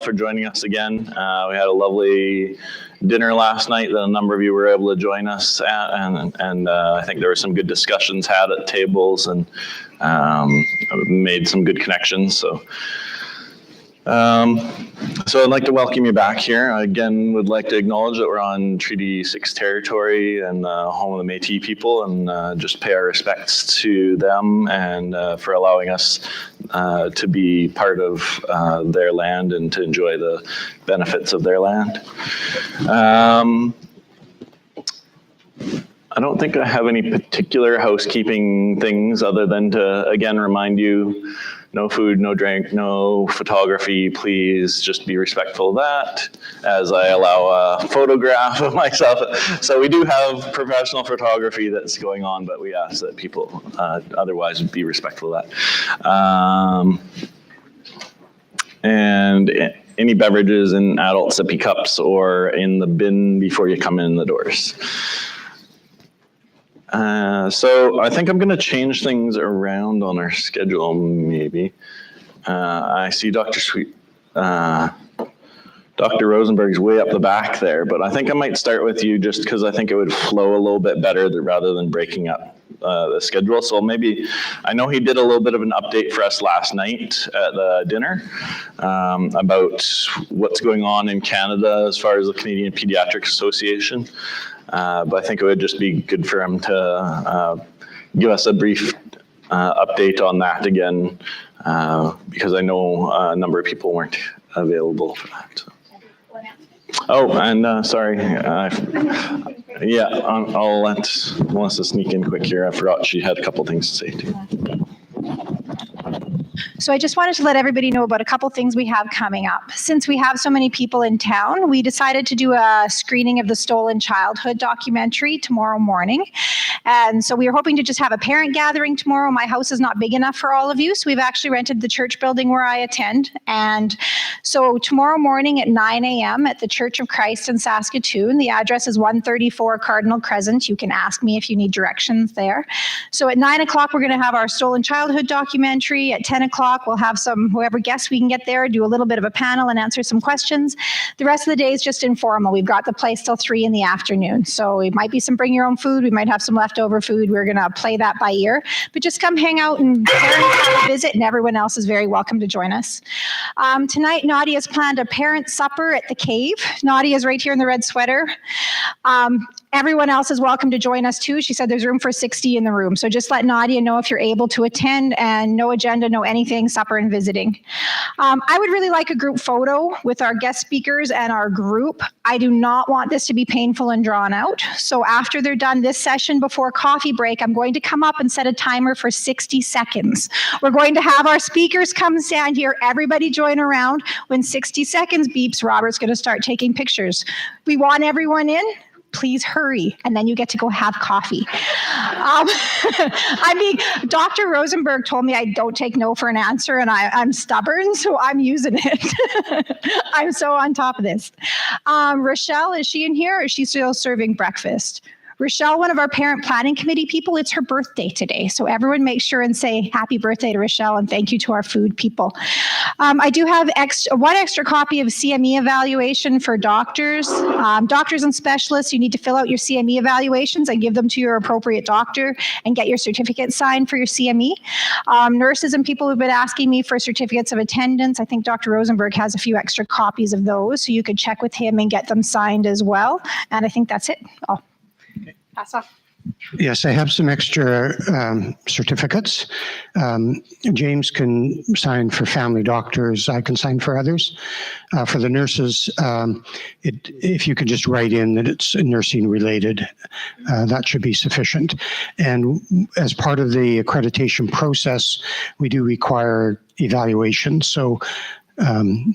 for joining us again. We had a lovely dinner last night that a number of you were able to join us at, and I think there were some good discussions had at tables, and made some good connections. So I'd like to welcome you back here. I again would like to acknowledge that we're on Treaty 6 territory and home of the Métis people, and just pay our respects to them, and for allowing us to be part of their land and to enjoy the benefits of their land. I don't think I have any particular housekeeping things other than to, again, remind you, no food, no drink, no photography. Please just be respectful of that as I allow a photograph of myself. So we do have professional photography that's going on, but we ask that people otherwise be respectful of that. And any beverages in adult sippy cups or in the bin before you come in the doors. So I think I'm going to change things around on our schedule, maybe. I see Dr. Rosenberg's way up the back there, but I think I might start with you just because I think it would flow a little bit better rather than breaking up the schedule. So maybe, I know he did a little bit of an update for us last night at the dinner about what's going on in Canada as far as the Canadian Pediatric Association. But I think it would just be good for him to give us a brief update on that again, because I know a number of people weren't available for that. So. Oh, and sorry, yeah, I'll let Melissa sneak in quick here. I forgot she had a couple things to say too. So I just wanted to let everybody know about a couple things we have coming up. Since we have so many people in town, we decided to do a screening of the Stolen Childhood documentary tomorrow morning. And so we were hoping to just have a parent gathering tomorrow. My house is not big enough for all of you, so we've actually rented the church building where I attend. And so tomorrow morning at 9 a.m. at the Church of Christ in Saskatoon, the address is 134 Cardinal Crescent. You can ask me if you need directions there. So at 9 o'clock, we're going to have our Stolen Childhood documentary. At 10 o'clock, we'll have whoever guests we can get there, do a little bit of a panel and answer some questions. The rest of the day is just informal. We've got the place till 3 in the afternoon. So it might be some bring your own food. We might have some leftover food. We're going to play that by ear. But just come hang out and have a visit, and everyone else is very welcome to join us. Tonight, Nadia's planned a parent supper at the Cave. Nadia's right here in the red sweater. Everyone else is welcome to join us too. She said there's room for 60 in the room. So just let Nadia know if you're able to attend, and no agenda, no anything, supper and visiting. I would really like a group photo with our guest speakers and our group. I do not want this to be painful and drawn out. So after they're done this session before coffee break, I'm going to come up and set a timer for 60 seconds. We're going to have our speakers come stand here. Everybody join around. When 60 seconds beeps, Robert's going to start taking pictures. We want everyone in. Please hurry, and then you get to go have coffee. I mean, Dr. Rosenberg told me I don't take no for an answer, and I'm stubborn, so I'm using it. I'm so on top of this. Rochelle, is she in here, or is she still serving breakfast? Rochelle, one of our parent planning committee people, it's her birthday today. So everyone make sure and say happy birthday to Rochelle, and thank you to our food people. I do have one extra copy of CME evaluation for doctors. Doctors and specialists, you need to fill out your CME evaluations and give them to your appropriate doctor and get your certificate signed for your CME. Nurses and people who've been asking me for certificates of attendance, I think Dr. Rosenberg has a few extra copies of those, so you could check with him and get them signed as well. And I think that's it. Pass off. Yes, I have some extra certificates. James can sign for family doctors. I can sign for others. For the nurses, if you could just write in that it's nursing related, that should be sufficient. And as part of the accreditation process, we do require evaluation. So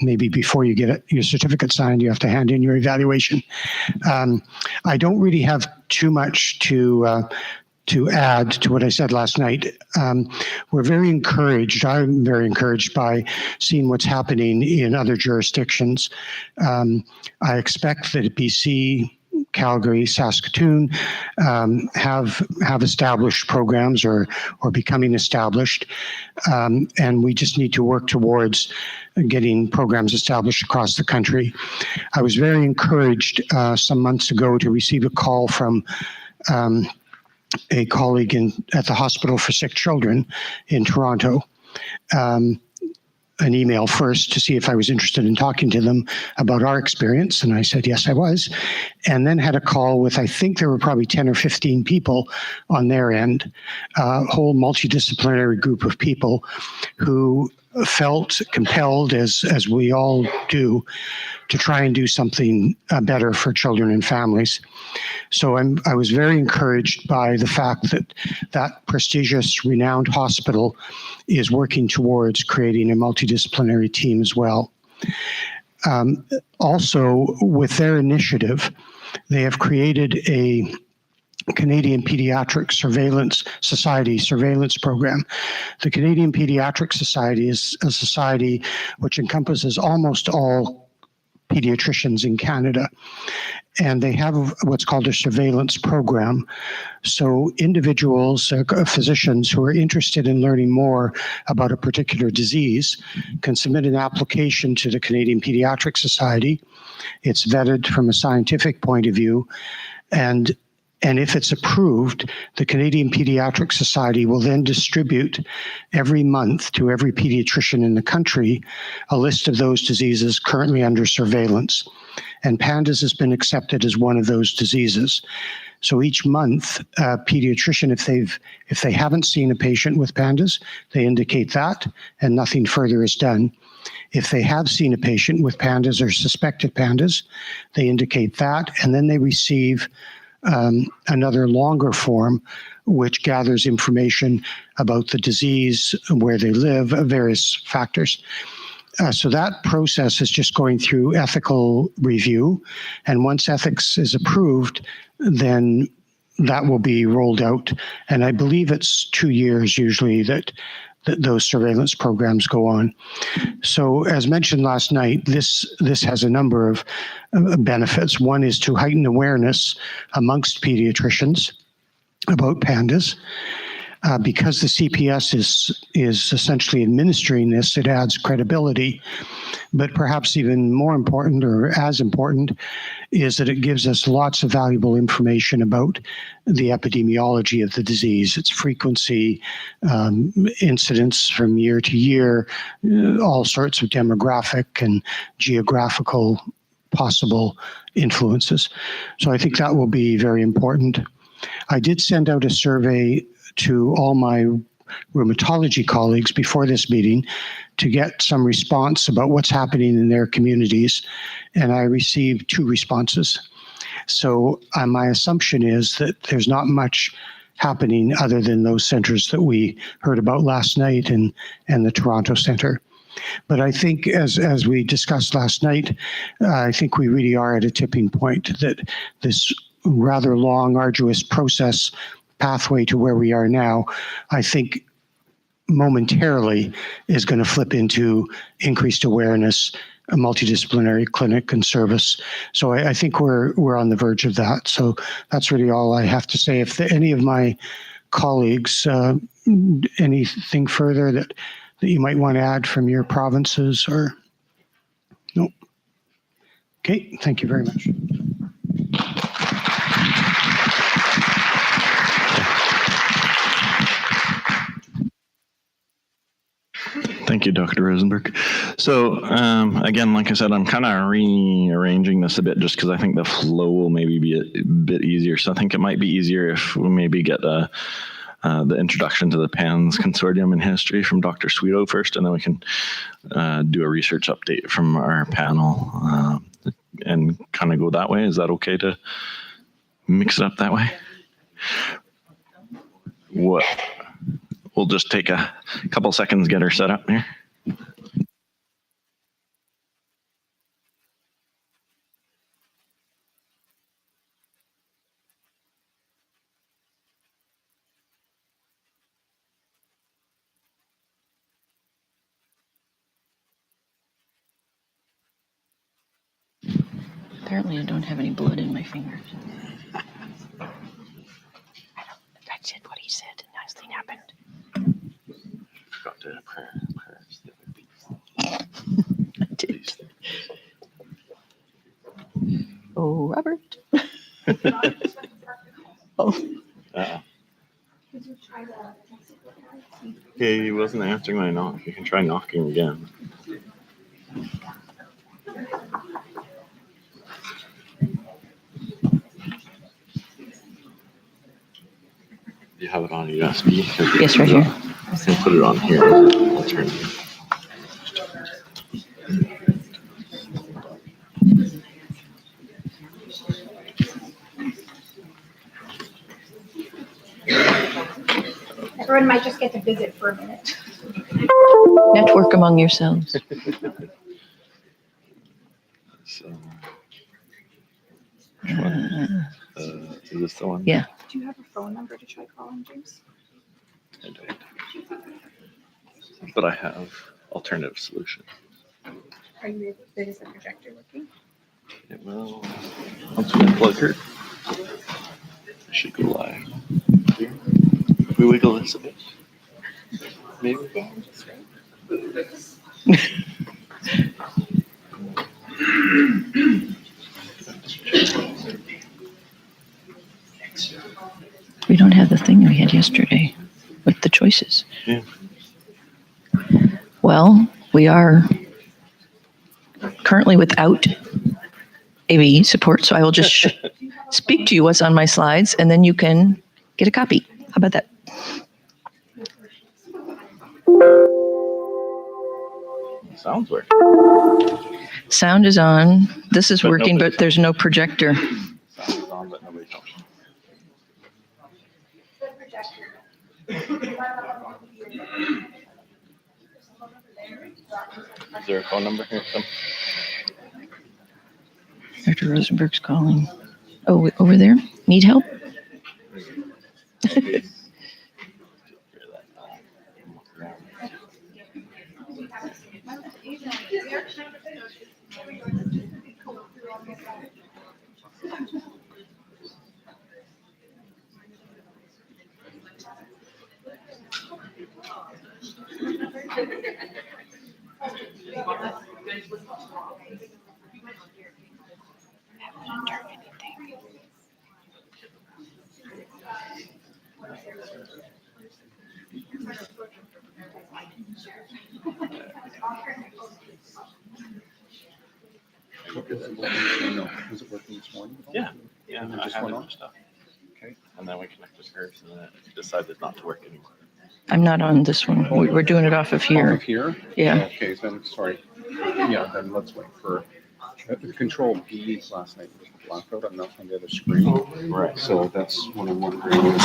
maybe before you get your certificate signed, you have to hand in your evaluation. I don't really have too much to add to what I said last night. We're very encouraged. I'm very encouraged by seeing what's happening in other jurisdictions. I expect that BC Calgary, Saskatoon have established programs or becoming established, and we just need to work towards getting programs established across the country. I was very encouraged some months ago to receive a call from a colleague at the Hospital for Sick Children in Toronto. An email first to see if I was interested in talking to them about our experience, and I said yes, I was, and then had a call with, I think there were probably 10 or 15 people on their end, a whole multidisciplinary group of people who felt compelled, as we all do, to try and do something better for children and families. So I was very encouraged by the fact that that prestigious, renowned hospital is working towards creating a multidisciplinary team as well. Also, with their initiative, they have created a Canadian Pediatric Surveillance Society surveillance program. The Canadian Pediatric Society is a society which encompasses almost all pediatricians in Canada, and they have what's called a surveillance program. So individuals, physicians who are interested in learning more about a particular disease can submit an application to the Canadian Pediatric Society. It's vetted from a scientific point of view, and if it's approved, the Canadian Pediatric Society will then distribute every month to every pediatrician in the country a list of those diseases currently under surveillance. And PANDAS has been accepted as one of those diseases. So each month, a pediatrician, if they haven't seen a patient with PANDAS, they indicate that, and nothing further is done. If they have seen a patient with PANDAS or suspected PANDAS, they indicate that, and then they receive another longer form which gathers information about the disease, where they live, various factors. So that process is just going through ethical review, and once ethics is approved, then that will be rolled out. And I believe it's 2 years usually that those surveillance programs go on. So as mentioned last night, this has a number of benefits. One is to heighten awareness amongst pediatricians about PANDAS. Because the CPS is essentially administering this, it adds credibility. But perhaps even more important, or as important, is that it gives us lots of valuable information about the epidemiology of the disease, its frequency, incidence from year to year, all sorts of demographic and geographical possible influences. So I think that will be very important. I did send out a survey to all my rheumatology colleagues before this meeting to get some response about what's happening in their communities, and I received 2 responses. So my assumption is that there's not much happening other than those centers that we heard about last night and the Toronto Centre. But I think, as we discussed last night, I think we really are at a tipping point, that this rather long, arduous process pathway to where we are now, I think momentarily is going to flip into increased awareness, a multidisciplinary clinic and service. So I think we're on the verge of that. So that's really all I have to say. If any of my colleagues, anything further that you might want to add from your provinces, or no? Okay, thank you very much. Thank you, Dr. Rosenberg. So again, like I said, I'm kind of rearranging this a bit just because I think the flow will maybe be a bit easier. So I think it might be easier if we maybe get the introduction to the PANS Consortium in history from Dr. Sweeto first, and then we can do a research update from our panel and kind of go that way. Is that okay to mix it up that way? What? We'll just take a couple seconds, get her set up here. Apparently I don't have any blood in my fingers. I said what he said and nothing happened. Got to prayer. I did. Oh, Robert. Oh. He wasn't answering my knock. You can try knocking again. You have it on a USB? Yes, right here. I can put it on here. I'll turn it. Everyone might just get to visit for a minute. Network among yourselves. So, which one? Is this the one? Yeah. Do you have a phone number to try calling, James? I don't. But I have alternative solution. Are you able to, is the projector working? It will. Once we unplug her, it should go live. If we wiggle this a bit, maybe. We don't have the thing we had yesterday with the choices. Yeah. Well, we are currently without AV support, so I will just speak to you what's on my slides, and then you can get a copy. How about that? Sounds working. Sound is on. This is But working, nobody but there's no projector. Sound is on, but nobody talks. Is there a phone number here? Dr. Rosenberg's calling. Oh, over there? Need help? Was it working this morning? Yeah. Yeah, And it I just had went it off? and stuff. Okay. And then we connected hers, and then it decided not to work anymore. I'm not on this one. We're doing it off of Off here. of here? Yeah. Okay, then, sorry. Yeah, then let's wait for, the control B last night was blackout on the other screen. Right. So that's what I'm wondering is.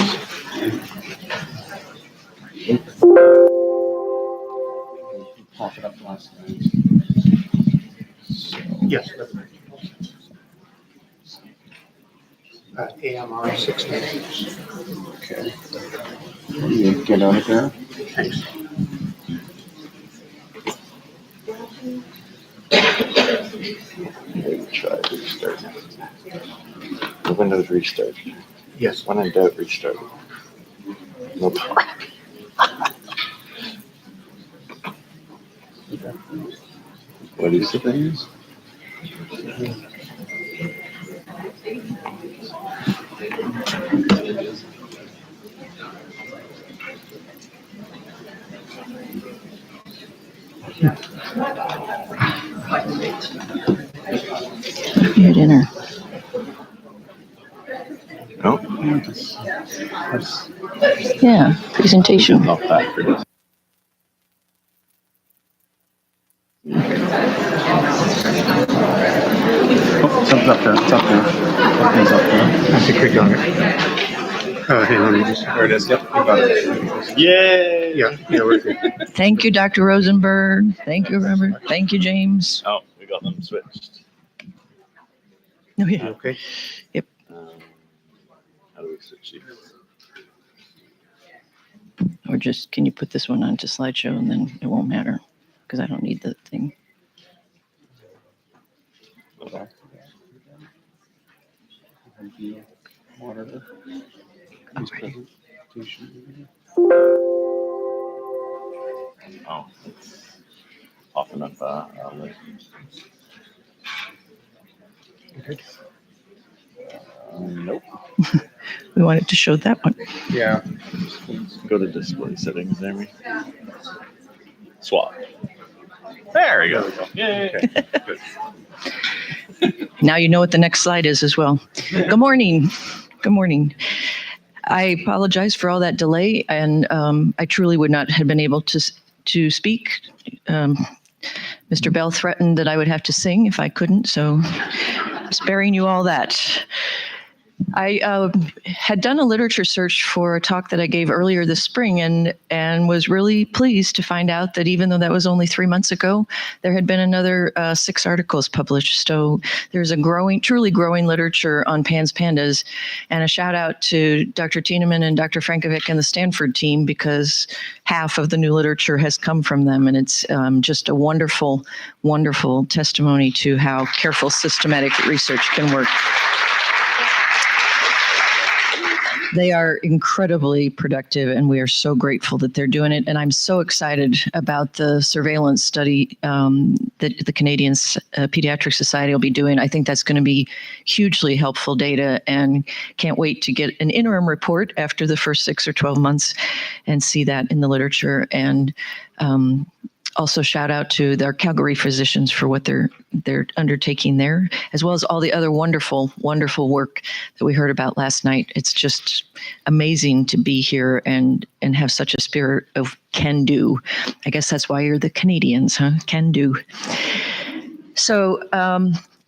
Pop it up last night. So, Yes. AMR 690. okay. You get out of there. Thanks. Maybe try restart. The Windows restart. Yes. When in doubt, restart. No power. What is the thing? Your dinner. No. Yeah, presentation. Not that for this. Oh, something's up there. It's up there. Something's up there. I think we got it. Hang on. There it is. Yep, you got it. Yay! Yeah, we're good. Thank you, Dr. Rosenberg. Thank you, Robert. Thank you, James. Oh, we got them switched. Oh, yeah. Okay. How do we switch these? Or just, can you put this one onto slideshow and then it won't matter because I don't need the thing. Okay. MD monitor. His presentation. Oh, it's popping up. Like, Okay. nope. We wanted to show that one. Yeah. Go to display settings, there. Swap. There we There go. we go. Yay. Okay. Good. Now you know what the next slide is as well. Good morning. Good morning. I apologize for all that delay, and I truly would not have been able to speak. Mr. Bell threatened that I would have to sing if I couldn't, so sparing you all that. I had done a literature search for a talk that I gave earlier this spring and was really pleased to find out that even though that was only 3 months ago, there had been another 6 articles published. So there's a truly growing literature on pandas, and a shout out to Dr. Tienemann and Dr. Frankovic and the Stanford team, because half of the new literature has come from them. And it's just a wonderful, wonderful testimony to how careful systematic research can work. They are incredibly productive, and we are so grateful that they're doing it. And I'm so excited about the surveillance study that the Canadian Pediatric Society will be doing. I think that's going to be hugely helpful data, and can't wait to get an interim report after the first 6 or 12 months and see that in the literature. And also shout out to their Calgary physicians for what they're undertaking there, as well as all the other wonderful, wonderful work that we heard about last night. It's just amazing to be here and have such a spirit of can do. I guess that's why you're the Canadians, huh? Can do. So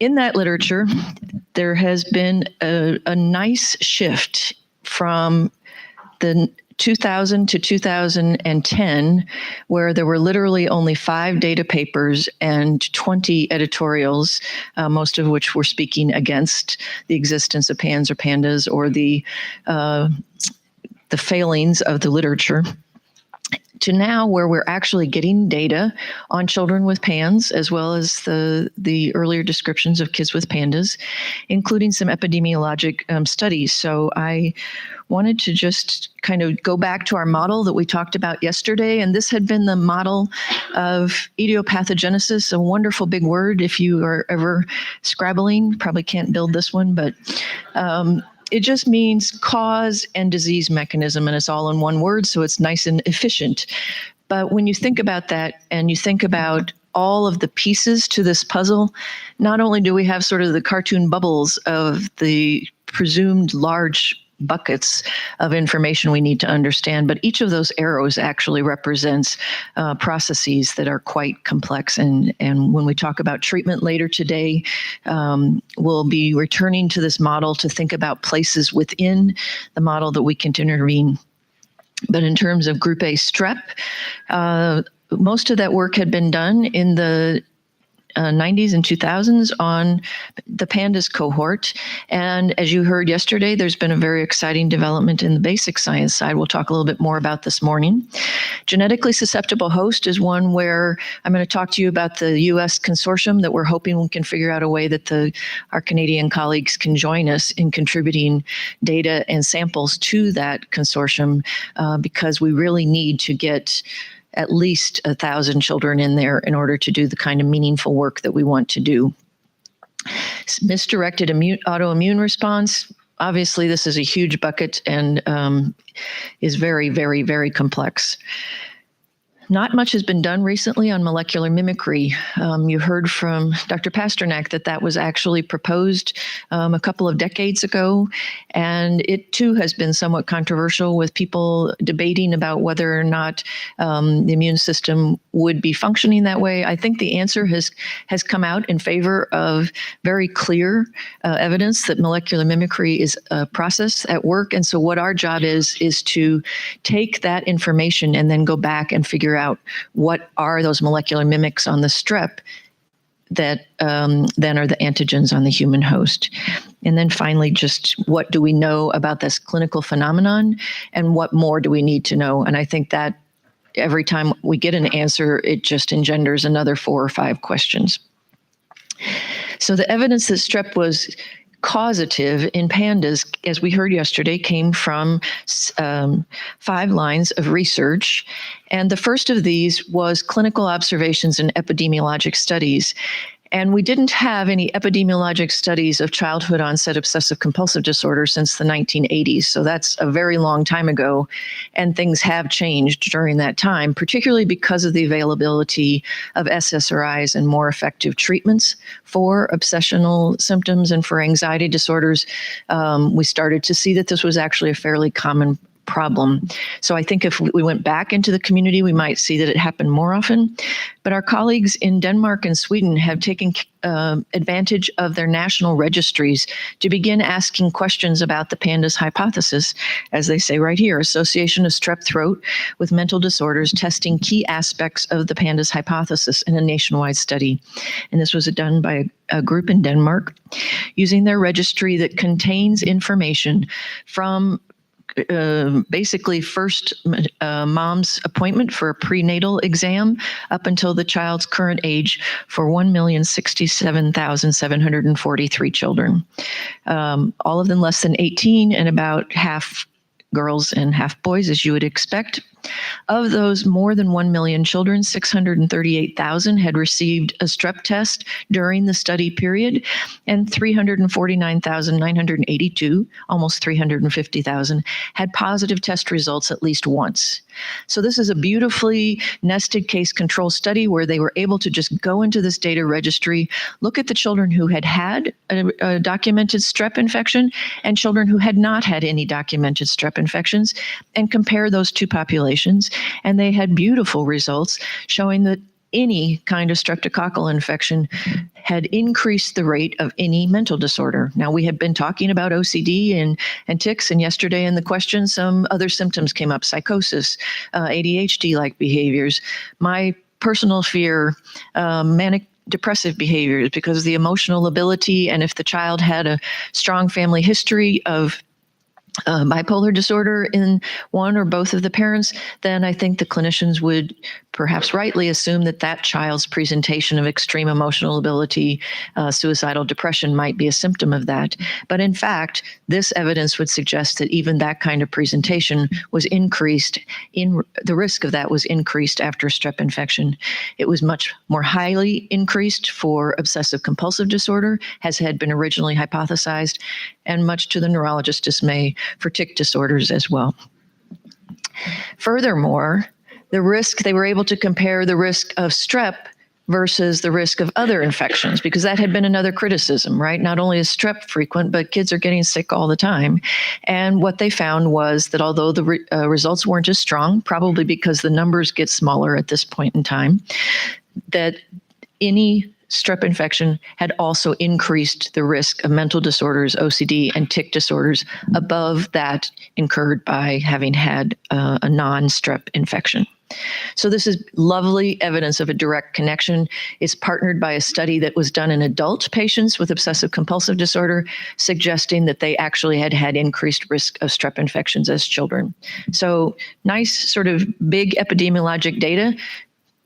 in that literature, there has been a nice shift from the 2000 to 2010, where there were literally only 5 data papers and 20 editorials, most of which were speaking against the existence of PANS or pandas or the failings of the literature, to now where we're actually getting data on children with PANS, as well as the earlier descriptions of kids with pandas, including some epidemiologic studies. So I wanted to just kind of go back to our model that we talked about yesterday. And this had been the model of idiopathogenesis, a wonderful big word. If you are ever scrabbling, probably can't build this one, but it just means cause and disease mechanism, and it's all in one word, so it's nice and efficient. But when you think about that, and you think about all of the pieces to this puzzle, not only do we have sort of the cartoon bubbles of the presumed large buckets of information we need to understand, but each of those arrows actually represents processes that are quite complex. And when we talk about treatment later today, we'll be returning to this model to think about places within the model that we can intervene. But in terms of Group A strep, most of that work had been done in the 90s and 2000s on the pandas cohort. And as you heard yesterday, there's been a very exciting development in the basic science side. We'll talk a little bit more about this morning. Genetically susceptible host is one where I'm going to talk to you about the US consortium that we're hoping we can figure out a way that our Canadian colleagues can join us in contributing data and samples to that consortium, because we really need to get at least 1,000 children in there in order to do the kind of meaningful work that we want to do. Misdirected autoimmune response. Obviously, this is a huge bucket and is very, very, very complex. Not much has been done recently on molecular mimicry. You heard from Dr. Pasternak that was actually proposed a couple of decades ago, and it too has been somewhat controversial, with people debating about whether or not the immune system would be functioning that way. I think the answer has come out in favor of very clear evidence that molecular mimicry is a process at work. And so what our job is to take that information and then go back and figure out what are those molecular mimics on the strep that then are the antigens on the human host. And then finally, just what do we know about this clinical phenomenon, and what more do we need to know? And I think that every time we get an answer, it just engenders another 4 or 5 questions. So the evidence that strep was causative in pandas, as we heard yesterday, came from 5 lines of research. And the first of these was clinical observations and epidemiologic studies. And we didn't have any epidemiologic studies of childhood onset obsessive compulsive disorder since the 1980s. So that's a very long time ago. And things have changed during that time, particularly because of the availability of SSRIs and more effective treatments for obsessional symptoms and for anxiety disorders. We started to see that this was actually a fairly common problem. So I think if we went back into the community, we might see that it happened more often. But our colleagues in Denmark and Sweden have taken advantage of their national registries to begin asking questions about the PANDAS hypothesis, as they say right here, association of strep throat with mental disorders, testing key aspects of the PANDAS hypothesis in a nationwide study. And this was done by a group in Denmark using their registry that contains information from basically first mom's appointment for a prenatal exam up until the child's current age for 1,067,743 children. All of them less than 18 and about half girls and half boys, as you would expect. Of those more than 1 million children, 638,000 had received a strep test during the study period, and 349,982, almost 350,000, had positive test results at least once. So this is a beautifully nested case control study where they were able to just go into this data registry, look at the children who had had a documented strep infection and children who had not had any documented strep infections, and compare those two populations. And they had beautiful results showing that any kind of streptococcal infection had increased the rate of any mental disorder. Now, we have been talking about OCD and tics, and yesterday in the question, some other symptoms came up, psychosis, ADHD-like behaviors. My personal fear, manic depressive behaviors, because of the emotional ability, and if the child had a strong family history of bipolar disorder in one or both of the parents, then I think the clinicians would perhaps rightly assume that that child's presentation of extreme emotional ability, suicidal depression might be a symptom of that. But in fact, this evidence would suggest that even that kind of presentation was increased, the risk of that was increased after strep infection. It was much more highly increased for obsessive compulsive disorder, as had been originally hypothesized, and much to the neurologist's dismay, for tic disorders as well. Furthermore, the risk, they were able to compare the risk of strep versus the risk of other infections, because that had been another criticism, right? Not only is strep frequent, but kids are getting sick all the time. And what they found was that although the results weren't as strong, probably because the numbers get smaller at this point in time, that any strep infection had also increased the risk of mental disorders, OCD, and tic disorders above that incurred by having had a non-strep infection. So this is lovely evidence of a direct connection. It's partnered by a study that was done in adult patients with obsessive compulsive disorder, suggesting that they actually had increased risk of strep infections as children. So nice sort of big epidemiologic data.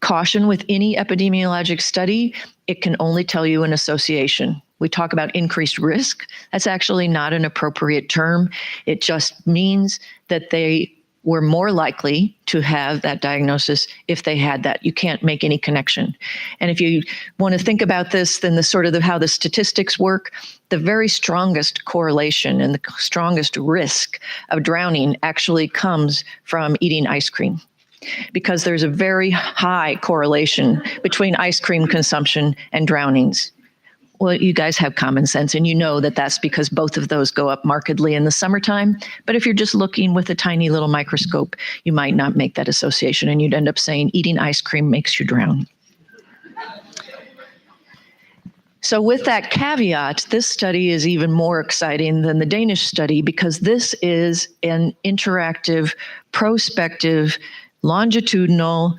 Caution with any epidemiologic study, it can only tell you an association. We talk about increased risk. That's actually not an appropriate term. It just means that they were more likely to have that diagnosis if they had that. You can't make any connection. And if you want to think about this, then the sort of how the statistics work, the very strongest correlation and the strongest risk of drowning actually comes from eating ice cream, because there's a very high correlation between ice cream consumption and drownings. Well, you guys have common sense, and you know that that's because both of those go up markedly in the summertime. But if you're just looking with a tiny little microscope, you might not make that association, and you'd end up saying eating ice cream makes you drown. So with that caveat, this study is even more exciting than the Danish study, because this is an interactive, prospective, longitudinal,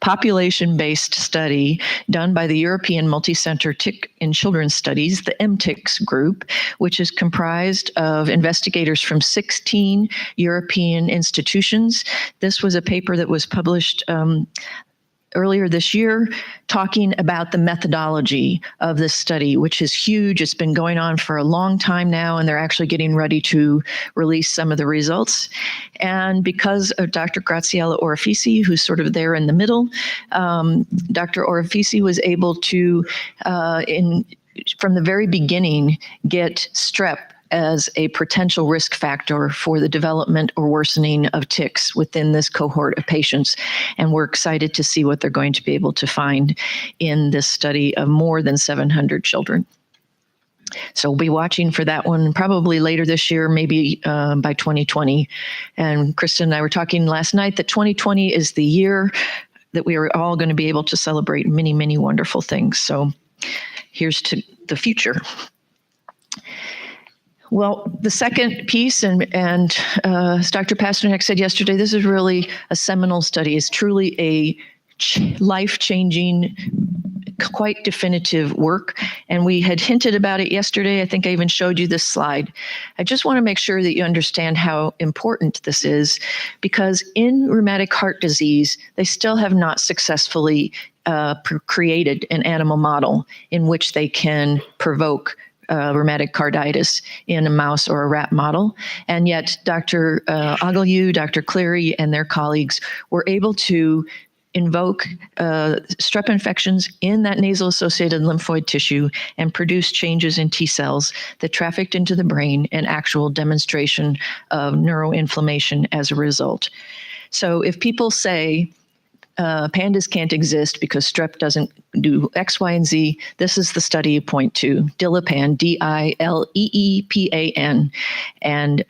population-based study done by the European Multi-Center Tic in Children's Studies, the MTICS group, which is comprised of investigators from 16 European institutions. This was a paper that was published earlier this year talking about the methodology of this study, which is huge. It's been going on for a long time now, and they're actually getting ready to release some of the results. And because of Dr. Graziella Orifici, who's sort of there in the middle, Dr. Orifici was able to, from the very beginning, get strep as a potential risk factor for the development or worsening of tics within this cohort of patients. And we're excited to see what they're going to be able to find in this study of more than 700 children. So we'll be watching for that one probably later this year, maybe by 2020. And Kristen and I were talking last night that 2020 is the year that we are all going to be able to celebrate many, many wonderful things. So here's to the future. Well, the second piece, and as Dr. Pasternak said yesterday, this is really a seminal study. It's truly a life-changing, quite definitive work. And we had hinted about it yesterday. I think I even showed you this slide. I just want to make sure that you understand how important this is, because in rheumatic heart disease, they still have not successfully created an animal model in which they can provoke rheumatic carditis in a mouse or a rat model. And yet Dr. Agaliu, Dr. Cleary, and their colleagues were able to invoke strep infections in that nasal-associated lymphoid tissue and produce changes in T cells that trafficked into the brain and actual demonstration of neuroinflammation as a result. So if people say, pandas can't exist because strep doesn't do X, Y, and Z, this is the study you point to, Dileepan, Dileepan, and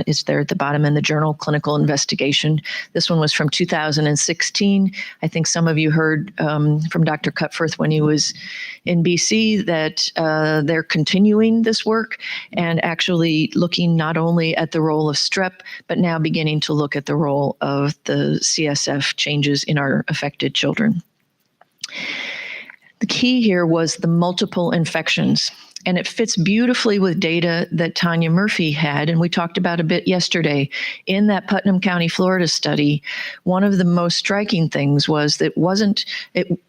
it's there at the bottom in the journal Clinical Investigation. This one was from 2016. I think some of you heard from Dr. Cutforth when he was in BC that they're continuing this work and actually looking not only at the role of strep, but now beginning to look at the role of the CSF changes in our affected children. The key here was the multiple infections, and it fits beautifully with data that Tanya Murphy had, and we talked about a bit yesterday. In that Putnam County, Florida study, one of the most striking things was that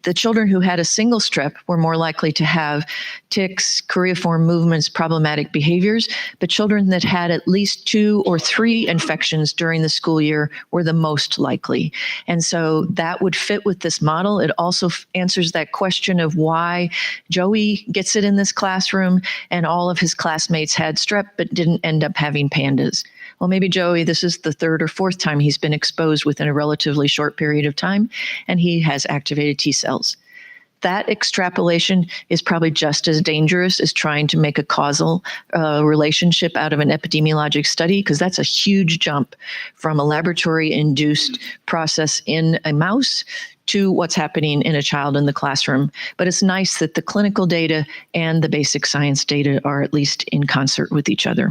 the children who had a single strep were more likely to have tics, choreiform movements, problematic behaviors, but children that had at least 2 or 3 infections during the school year were the most likely. And so that would fit with this model. It also answers that question of why Joey gets it in this classroom and all of his classmates had strep but didn't end up having pandas. Well, maybe Joey, this is the 3rd or 4th time he's been exposed within a relatively short period of time, and he has activated T cells. That extrapolation is probably just as dangerous as trying to make a causal relationship out of an epidemiologic study, because that's a huge jump from a laboratory-induced process in a mouse to what's happening in a child in the classroom. But it's nice that the clinical data and the basic science data are at least in concert with each other.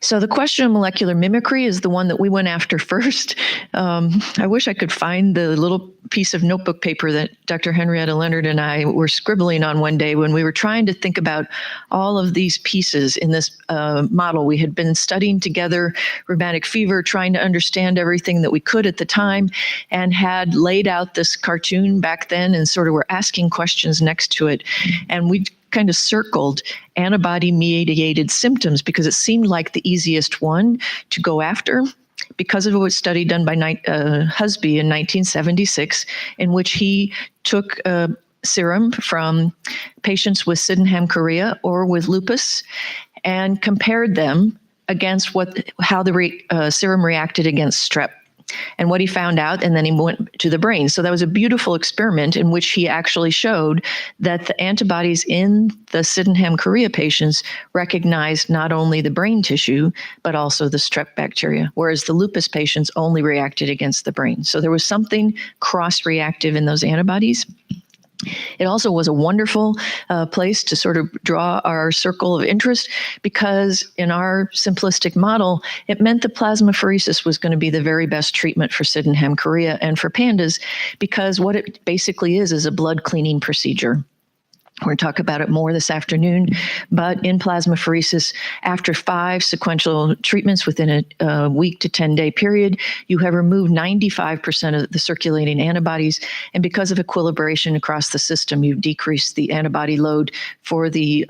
So the question of molecular mimicry is the one that we went after first. I wish I could find the little piece of notebook paper that Dr. Henrietta Leonard and I were scribbling on one day when we were trying to think about all of these pieces in this model. We had been studying together rheumatic fever, trying to understand everything that we could at the time, and had laid out this cartoon back then and sort of were asking questions next to it. And we kind of circled antibody-mediated symptoms because it seemed like the easiest one to go after because of a study done by Husby in 1976, in which he took serum from patients with Sydenham chorea or with lupus and compared them against how the serum reacted against strep. And what he found out, and then he went to the brain. So that was a beautiful experiment in which he actually showed that the antibodies in the Sydenham chorea patients recognized not only the brain tissue, but also the strep bacteria, whereas the lupus patients only reacted against the brain. So there was something cross-reactive in those antibodies. It also was a wonderful place to sort of draw our circle of interest, because in our simplistic model, it meant that plasmapheresis was going to be the very best treatment for Sydenham chorea and for pandas, because what it basically is a blood cleaning procedure. We're going to talk about it more this afternoon, but in plasmapheresis, after 5 sequential treatments within a week to 10-day period, you have removed 95% of the circulating antibodies, and because of equilibration across the system, you've decreased the antibody load for the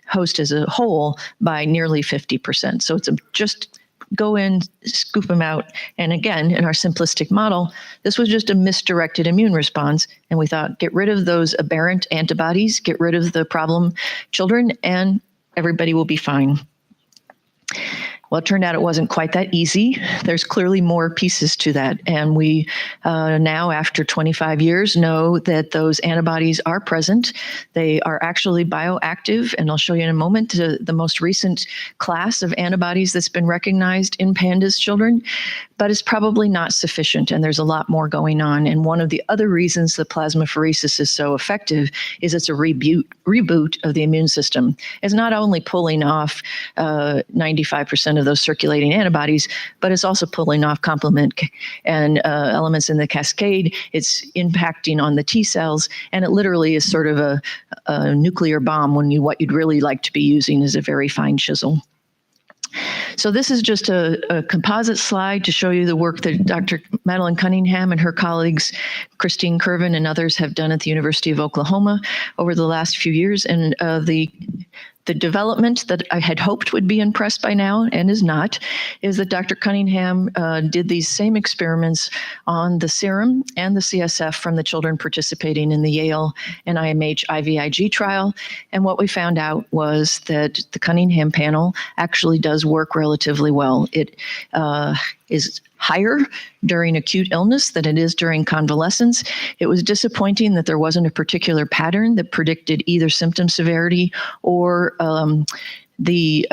host as a whole by nearly 50%. So it's just go in, scoop them out. And again, in our simplistic model, this was just a misdirected immune response. And we thought, get rid of those aberrant antibodies, get rid of the problem children, and everybody will be fine. Well, it turned out it wasn't quite that easy. There's clearly more pieces to that. And we now, after 25 years, know that those antibodies are present. They are actually bioactive. And I'll show you in a moment the most recent class of antibodies that's been recognized in pandas children. But it's probably not sufficient. And there's a lot more going on. And one of the other reasons that plasmapheresis is so effective is it's a reboot of the immune system. It's not only pulling off 95% of those circulating antibodies, but it's also pulling off complement and elements in the cascade. It's impacting on the T cells, and it literally is sort of a nuclear bomb when what you'd really like to be using is a very fine chisel. So this is just a composite slide to show you the work that Dr. Madeline Cunningham and her colleagues, Christine Kervin and others, have done at the University of Oklahoma over the last few years. And the development that I had hoped would be in press by now and is not, is that Dr. Cunningham did these same experiments on the serum and the CSF from the children participating in the Yale NIMH IVIG trial. And what we found out was that the Cunningham panel actually does work relatively well. It is higher during acute illness than it is during convalescence. It was disappointing that there wasn't a particular pattern that predicted either symptom severity or the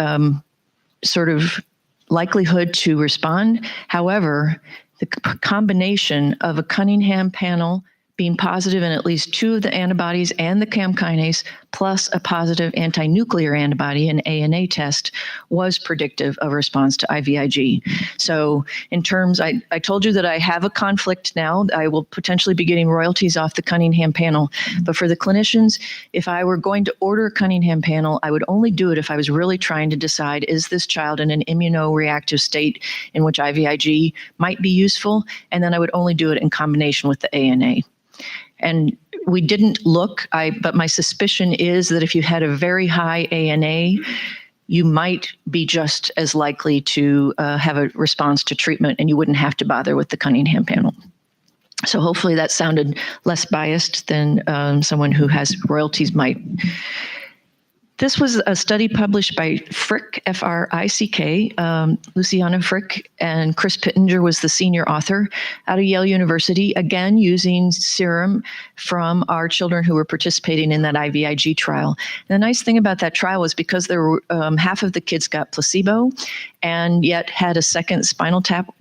sort of likelihood to respond. However, the combination of a Cunningham panel being positive in at least 2 of the antibodies and the CAM kinase, plus a positive anti-nuclear antibody, an ANA test, was predictive of response to IVIG. So in terms, I told you that I have a conflict now. I will potentially be getting royalties off the Cunningham panel. But for the clinicians, if I were going to order a Cunningham panel, I would only do it if I was really trying to decide, is this child in an immunoreactive state in which IVIG might be useful? And then I would only do it in combination with the ANA. And we didn't look, but my suspicion is that if you had a very high ANA, you might be just as likely to have a response to treatment, and you wouldn't have to bother with the Cunningham panel. So hopefully that sounded less biased than someone who has royalties might. This was a study published by Frick, F-R-I-C-K, Luciana Frick, and Chris Pittenger was the senior author out of Yale University, again using serum from our children who were participating in that IVIG trial. And the nice thing about that trial was because there were half of the kids got placebo and yet had a second spinal tap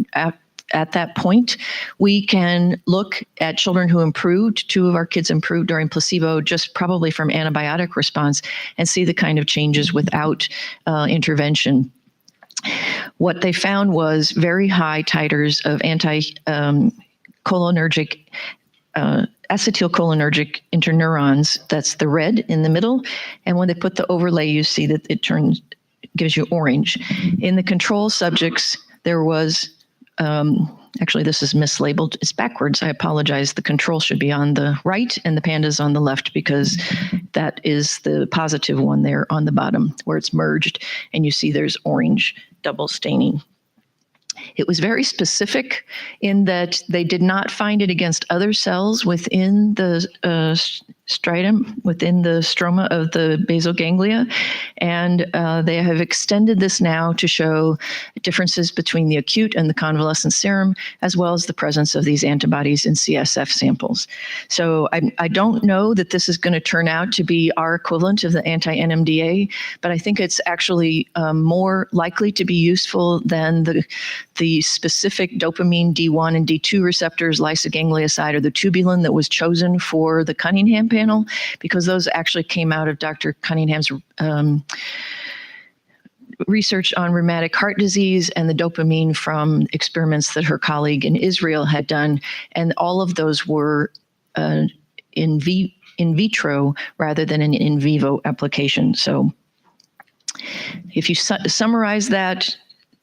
at that point, we can look at children who improved. 2 of our kids improved during placebo, just probably from antibiotic response, and see the kind of changes without intervention. What they found was very high titers of cholinergic acetylcholinergic interneurons. That's the red in the middle. And when they put the overlay, you see that it gives you orange. In the control subjects, there was actually, this is mislabeled. It's backwards. I apologize. The control should be on the right and the pandas on the left, because that is the positive one there on the bottom where it's merged. And you see there's orange double staining. It was very specific in that they did not find it against other cells within the striatum, within the stroma of the basal ganglia. And they have extended this now to show differences between the acute and the convalescent serum, as well as the presence of these antibodies in CSF samples. So I don't know that this is going to turn out to be our equivalent of the anti-NMDA, but I think it's actually more likely to be useful than the specific dopamine D1 and D2 receptors, lysoganglioside, or the tubulin that was chosen for the Cunningham panel, because those actually came out of Dr. Cunningham's research on rheumatic heart disease and the dopamine from experiments that her colleague in Israel had done. And all of those were in in vitro rather than an in vivo application. So if you summarize that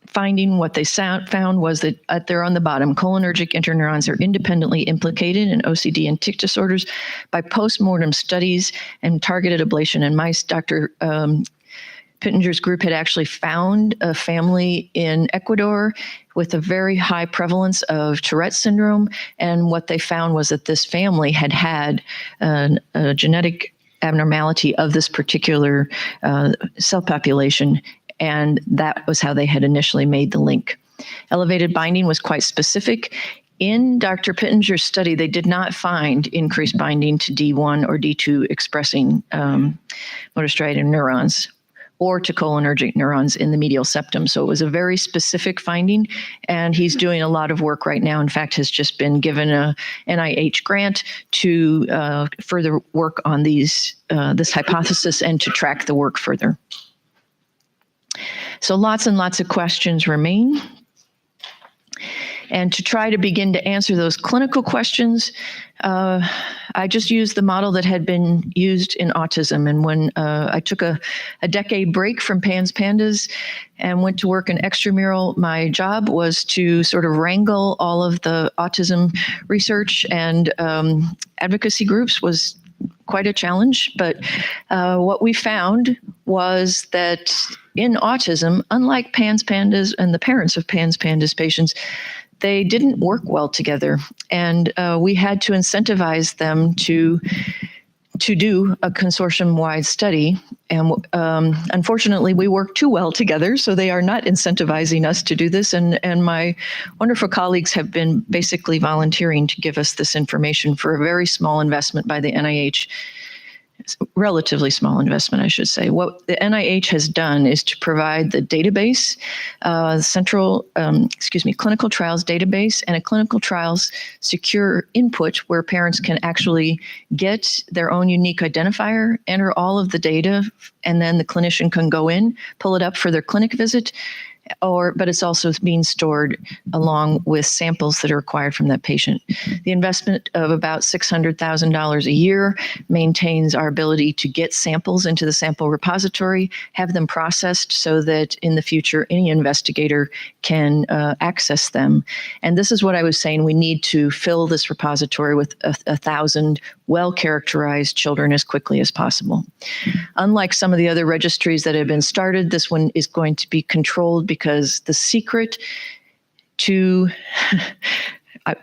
finding, what they found was that there on the bottom, cholinergic interneurons are independently implicated in OCD and tic disorders by postmortem studies and targeted ablation in mice. Dr. Pittenger's group had actually found a family in Ecuador with a very high prevalence of Tourette syndrome. And what they found was that this family had had a genetic abnormality of this particular cell population. And that was how they had initially made the link. Elevated binding was quite specific. In Dr. Pittenger's study, they did not find increased binding to D1 or D2 expressing motor striatum neurons or to cholinergic neurons in the medial septum. So it was a very specific finding, and he's doing a lot of work right now. In fact, has just been given a NIH grant to further work on this hypothesis and to track the work further. So lots and lots of questions remain. And to try to begin to answer those clinical questions, I just used the model that had been used in autism. And when I took a decade break from PANS Pandas and went to work in extramural, my job was to sort of wrangle all of the autism research and advocacy groups. Was quite a challenge. But what we found was that in autism, unlike PANS Pandas and the parents of PANS Pandas patients, they didn't work well together, and we had to incentivize them to do a consortium-wide study. And unfortunately, we work too well together, so they are not incentivizing us to do this. And my wonderful colleagues have been basically volunteering to give us this information for a very small investment by the NIH. Relatively small investment, I should say. What the NIH has done is to provide the database, clinical trials database, and a clinical trials secure input where parents can actually get their own unique identifier, enter all of the data, and then the clinician can go in, pull it up for their clinic visit, but it's also being stored along with samples that are required from that patient. The investment of about $600,000 a year maintains our ability to get samples into the sample repository, have them processed so that in the future any investigator can access them. And this is what I was saying, we need to fill this repository with 1,000 well-characterized children as quickly as possible. Unlike some of the other registries that have been started, this one is going to be controlled because the secret to,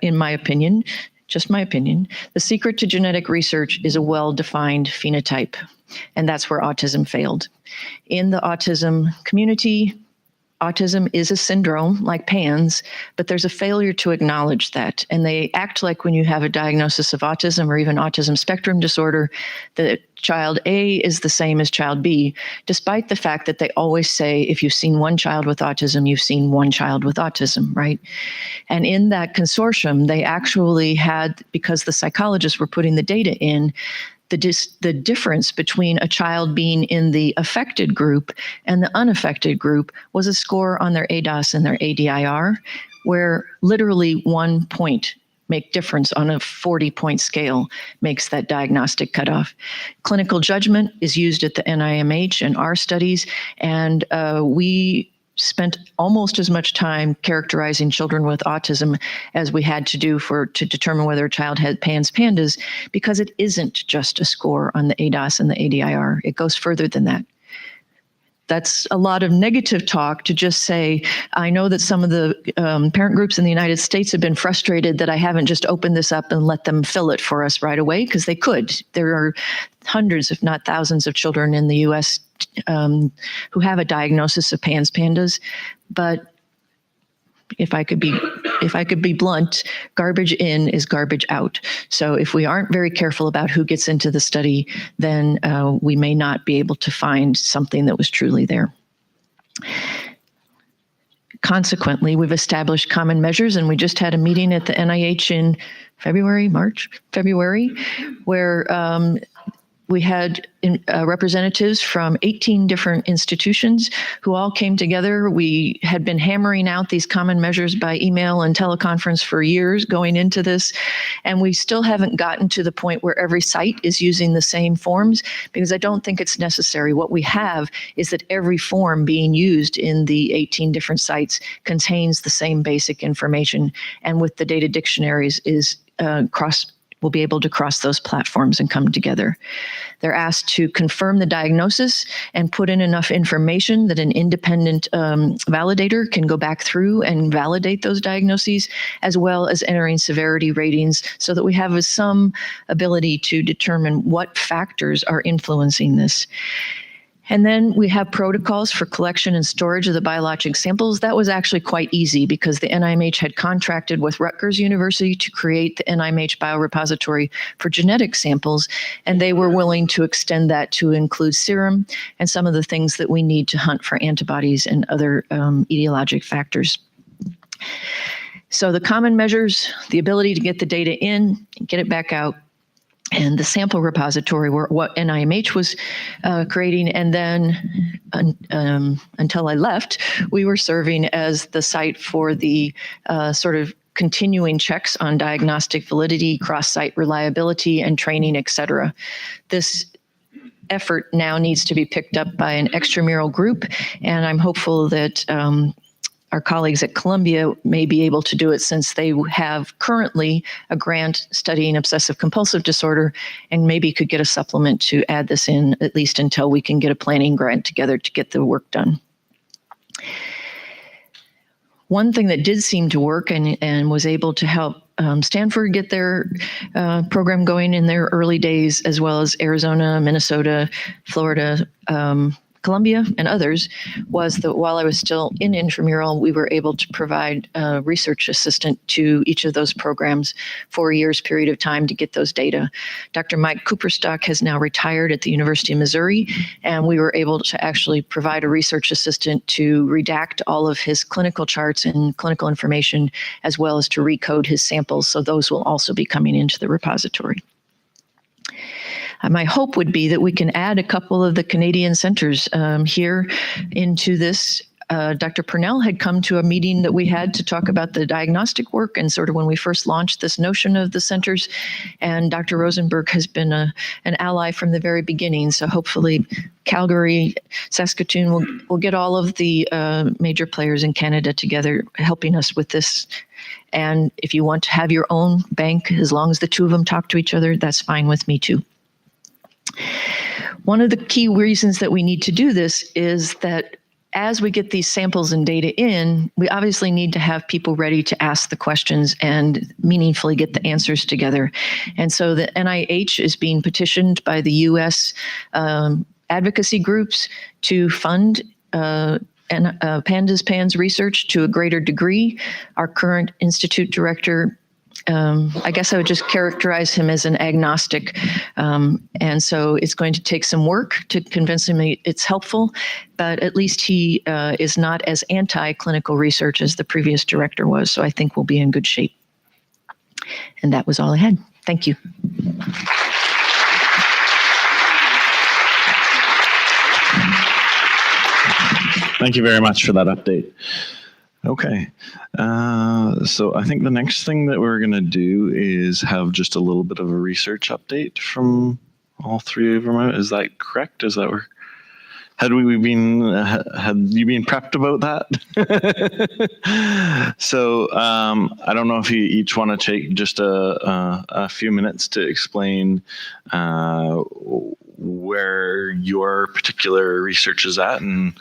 in my opinion, just my opinion, the secret to genetic research is a well-defined phenotype, and that's where autism failed. In the autism community, autism is a syndrome like PANS, but there's a failure to acknowledge that. And they act like when you have a diagnosis of autism or even autism spectrum disorder, that child A is the same as child B, despite the fact that they always say, if you've seen one child with autism, you've seen one child with autism, right? And in that consortium, they actually had, because the psychologists were putting the data in, the difference between a child being in the affected group and the unaffected group was a score on their ADOS and their ADIR, where literally 1 point make difference on a 40-point scale makes that diagnostic cutoff. Clinical judgment is used at the NIMH in our studies, and we spent almost as much time characterizing children with autism as we had to do to determine whether a child had PANS Pandas, because it isn't just a score on the ADOS and the ADIR. It goes further than that. That's a lot of negative talk to just say, I know that some of the parent groups in the United States have been frustrated that I haven't just opened this up and let them fill it for us right away, because they could. There are hundreds, if not thousands, of children in the U.S. Who have a diagnosis of PANS Pandas, but if I could be blunt, garbage in is garbage out. So if we aren't very careful about who gets into the study, then we may not be able to find something that was truly there. Consequently, we've established common measures, and we just had a meeting at the NIH in February, where We had representatives from 18 different institutions who all came together. We had been hammering out these common measures by email and teleconference for years going into this, and we still haven't gotten to the point where every site is using the same forms, because I don't think it's necessary. What we have is that every form being used in the 18 different sites contains the same basic information, and with the data dictionaries is we'll be able to cross those platforms and come together. They're asked to confirm the diagnosis and put in enough information that an independent validator can go back through and validate those diagnoses, as well as entering severity ratings so that we have some ability to determine what factors are influencing this. And then we have protocols for collection and storage of the biologic samples. That was actually quite easy because the NIMH had contracted with Rutgers University to create the NIMH biorepository for genetic samples, and they were willing to extend that to include serum and some of the things that we need to hunt for antibodies and other etiologic factors. So the common measures, the ability to get the data in, get it back out, and the sample repository were what NIMH was creating. And then until I left, we were serving as the site for the sort of continuing checks on diagnostic validity, cross-site reliability, and training, et cetera. This effort now needs to be picked up by an extramural group, and I'm hopeful that our colleagues at Columbia may be able to do it, since they have currently a grant studying obsessive compulsive disorder, and maybe could get a supplement to add this in, at least until we can get a planning grant together to get the work done. One thing that did seem to work and was able to help Stanford get their program going in their early days, as well as Arizona, Minnesota, Florida, Columbia, and others, was that while I was still in intramural, we were able to provide a research assistant to each of those programs for a year's period of time to get those data. Dr. Mike Cooperstock has now retired at the University of Missouri, and we were able to actually provide a research assistant to redact all of his clinical charts and clinical information, as well as to recode his samples. So those will also be coming into the repository. My hope would be that we can add a couple of the Canadian centers here into this. Dr. Purnell had come to a meeting that we had to talk about the diagnostic work and sort of when we first launched this notion of the centers. And Dr. Rosenberg has been an ally from the very beginning. So hopefully Calgary, Saskatoon will get all of the major players in Canada together helping us with this. And if you want to have your own bank, as long as the two of them talk to each other, that's fine with me too. One of the key reasons that we need to do this is that as we get these samples and data in, we obviously need to have people ready to ask the questions and meaningfully get the answers together. And so the NIH is being petitioned by the U.S. Advocacy groups to fund PANS research to a greater degree. Our current institute director, I guess I would just characterize him as an agnostic. And so it's going to take some work to convince him it's helpful, but at least he is not as anti-clinical research as the previous director was. So I think we'll be in good shape. And that was all I had. Thank you. Thank you very much for that update. Okay, so I think the next thing that we're going to do is have just a little bit of a research update from all three of them. Is that correct? Is that where? Had you been prepped about that? So I don't know if you each want to take just a few minutes to explain where your particular research is at and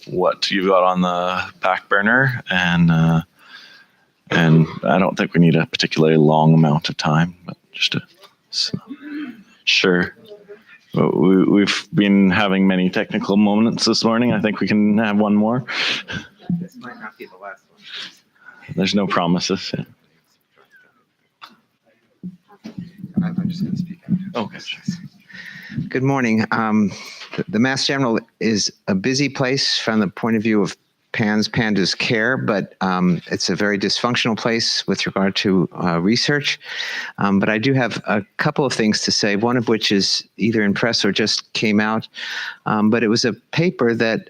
what you've got on the back burner, and I don't think we need a particularly long amount of time, but just sure. We've been having many technical moments this morning. I think we can have one more. This might not be the last one. There's no promises. Yeah. I'm just going to speak. Okay. Good morning. The Mass General is a busy place from the point of view of pandas care, but it's a very dysfunctional place with regard to research. But I do have a couple of things to say, one of which is either in press or just came out. But it was a paper that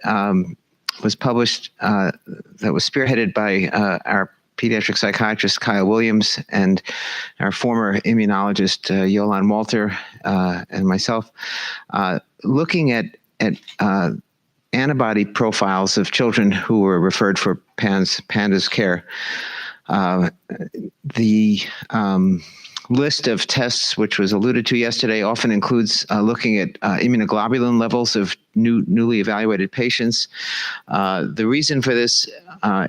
was published that was spearheaded by our pediatric psychiatrist Kyle Williams and our former immunologist Yolan Walter and myself, looking at antibody profiles of children who were referred for pandas care. The list of tests, which was alluded to yesterday, often includes looking at immunoglobulin levels of newly evaluated patients. The reason for this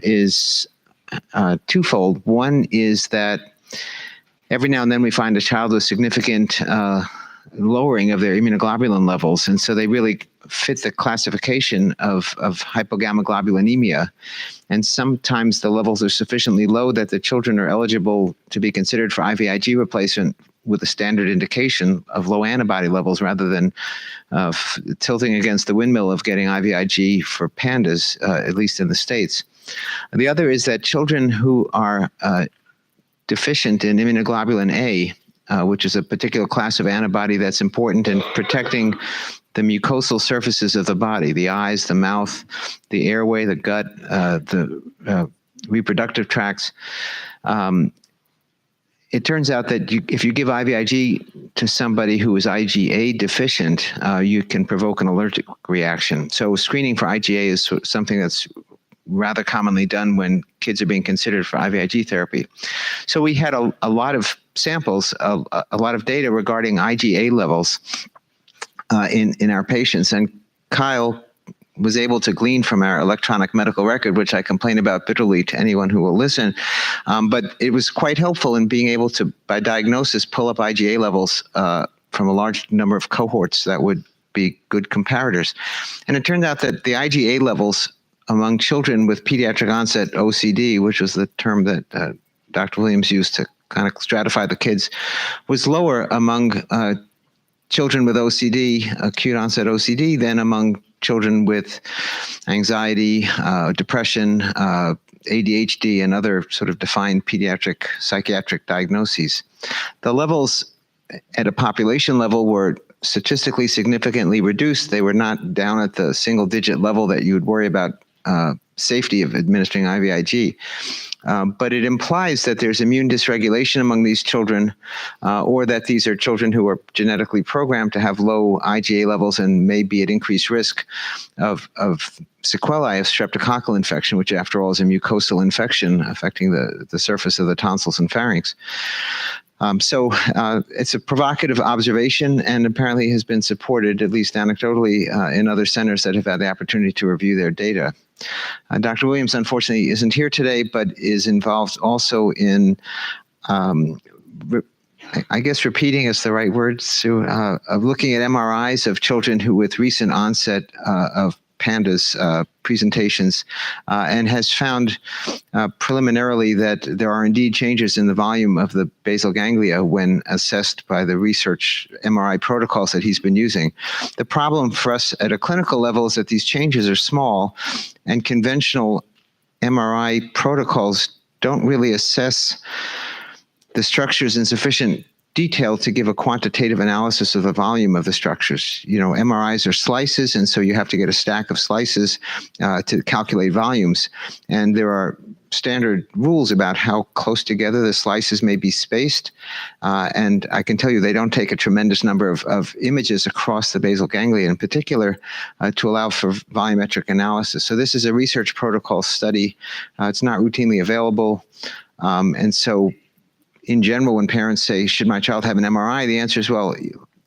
is twofold. One is that every now and then we find a child with significant lowering of their immunoglobulin levels, and so they really fit the classification of hypogammaglobulinemia. And sometimes the levels are sufficiently low that the children are eligible to be considered for IVIG replacement with a standard indication of low antibody levels rather than tilting against the windmill of getting IVIG for pandas, at least in the States. The other is that children who are deficient in immunoglobulin A, which is a particular class of antibody that's important in protecting the mucosal surfaces of the body, the eyes, the mouth, the airway, the gut, the reproductive tracts. It turns out that if you give IVIG to somebody who is IgA deficient, you can provoke an allergic reaction. So screening for IgA is something that's rather commonly done when kids are being considered for IVIG therapy. So we had a lot of samples, a lot of data regarding IgA levels in our patients. And Kyle was able to glean from our electronic medical record, which I complain about bitterly to anyone who will listen. But it was quite helpful in being able to, by diagnosis, pull up IgA levels from a large number of cohorts that would be good comparators. And it turned out that the IgA levels among children with pediatric onset OCD, which was the term that Dr. Williams used to kind of stratify the kids, was lower among children with OCD, acute onset OCD, than among children with anxiety, depression, ADHD, and other sort of defined pediatric psychiatric diagnoses. The levels at a population level were statistically significantly reduced. They were not down at the single-digit level that you would worry about safety of administering IVIG. But it implies that there's immune dysregulation among these children, or that these are children who are genetically programmed to have low IgA levels and may be at increased risk of sequelae of streptococcal infection, which after all is a mucosal infection affecting the surface of the tonsils and pharynx. So it's a provocative observation and apparently has been supported, at least anecdotally, in other centers that have had the opportunity to review their data. Dr. Williams, unfortunately, isn't here today, but is involved also in, I guess repeating is the right word, Sue, of looking at MRIs of children who with recent onset of pandas presentations, and has found preliminarily that there are indeed changes in the volume of the basal ganglia when assessed by the research MRI protocols that he's been using. The problem for us at a clinical level is that these changes are small, and conventional MRI protocols don't really assess the structures in sufficient detail to give a quantitative analysis of the volume of the structures. You know, MRIs are slices, and so you have to get a stack of slices to calculate volumes. And there are standard rules about how close together the slices may be spaced. And I can tell you they don't take a tremendous number of images across the basal ganglia in particular to allow for volumetric analysis. So this is a research protocol study. It's not routinely available. And so in general, when parents say, should my child have an MRI? The answer is, well,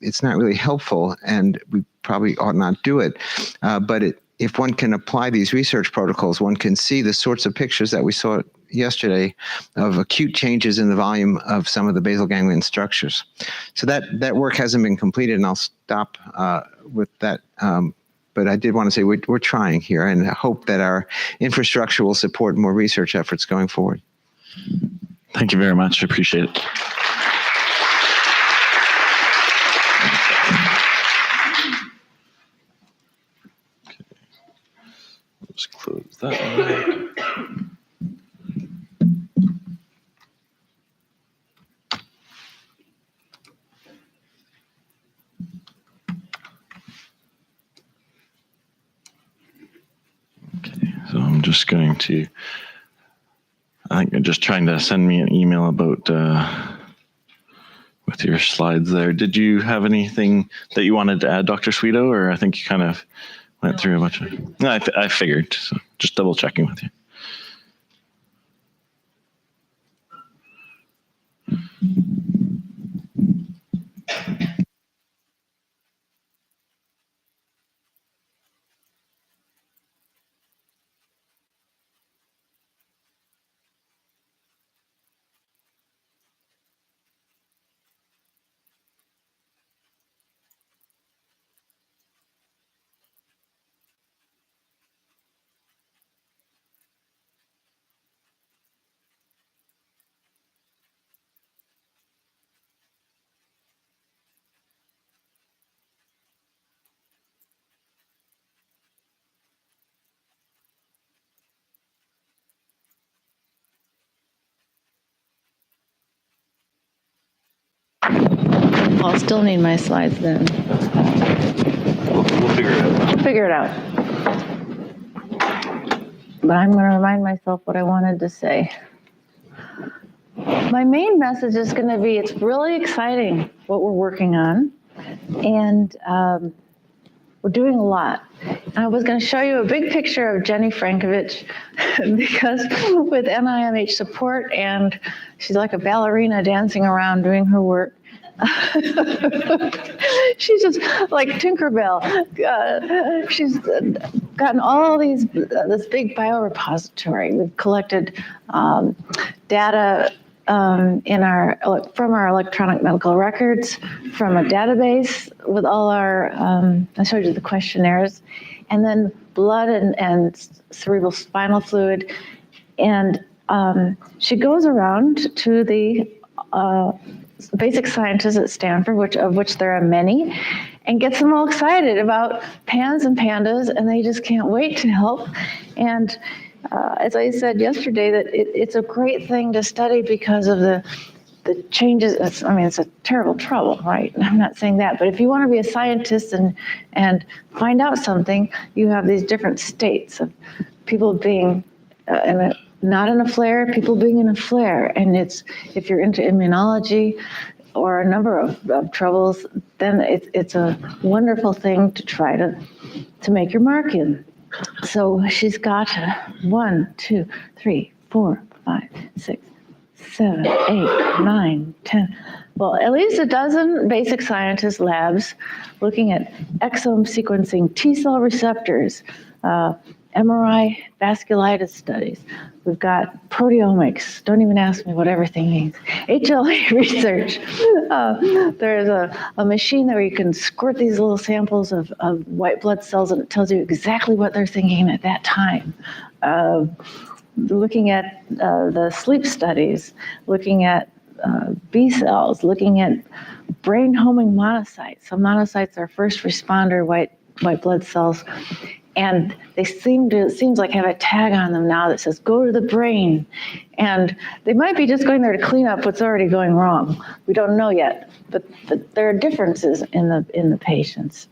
it's not really helpful and we probably ought not do it. But if one can apply these research protocols, one can see the sorts of pictures that we saw yesterday of acute changes in the volume of some of the basal ganglion structures. So that work hasn't been completed, and I'll stop with that. But I did want to say we're trying here, and I hope that our infrastructure will support more research efforts going forward. Thank you very much. I appreciate it. Okay. Let's close that right? Okay, so I'm just going to, I think you're just trying to send me an email about with your slides there. Did you have anything that you wanted to add, Dr. Sweeto, or I think you kind of went through a bunch of, no, I figured, so just double checking with you. I'll still need my slides then. We'll figure it out. I'll figure it out. But I'm going to remind myself what I wanted to say. My main message is going to be it's really exciting what we're working on. And we're doing a lot. And I was going to show you a big picture of Jenny Frankovich because with NIMH support, and she's like a ballerina dancing around doing her work. She's just like Tinkerbell. She's gotten all these, this big biorepository. We've collected data from our electronic medical records, from a database with all our, I showed you the questionnaires, and then blood and cerebral spinal fluid. And she goes around to the basic scientists at Stanford, of which there are many, and gets them all excited about PANS and PANDAS, and they just can't wait to help. And as I said yesterday, that it's a great thing to study because of the changes. It's a terrible trouble, right? I'm not saying that, but if you want to be a scientist and find out something, you have these different states of people being not in a flare, people being in a flare. And if you're into immunology or a number of troubles, then it's a wonderful thing to try to make your mark in. So she's got 1, 2, 3, 4, 5, 6, 7, 8, 9, 10. Well, at least a dozen basic scientist labs looking at exome sequencing, T-cell receptors, MRI vasculitis studies. We've got proteomics. Don't even ask me what everything means. HLA research. There's a machine where you can squirt these little samples of white blood cells, and it tells you exactly what they're thinking at that time. Looking at the sleep studies, looking at B cells, looking at brain homing monocytes. So monocytes are first responder white blood cells. And they seems like have a tag on them now that says, go to the brain. And they might be just going there to clean up what's already going wrong. We don't know yet, but there are differences in the patients.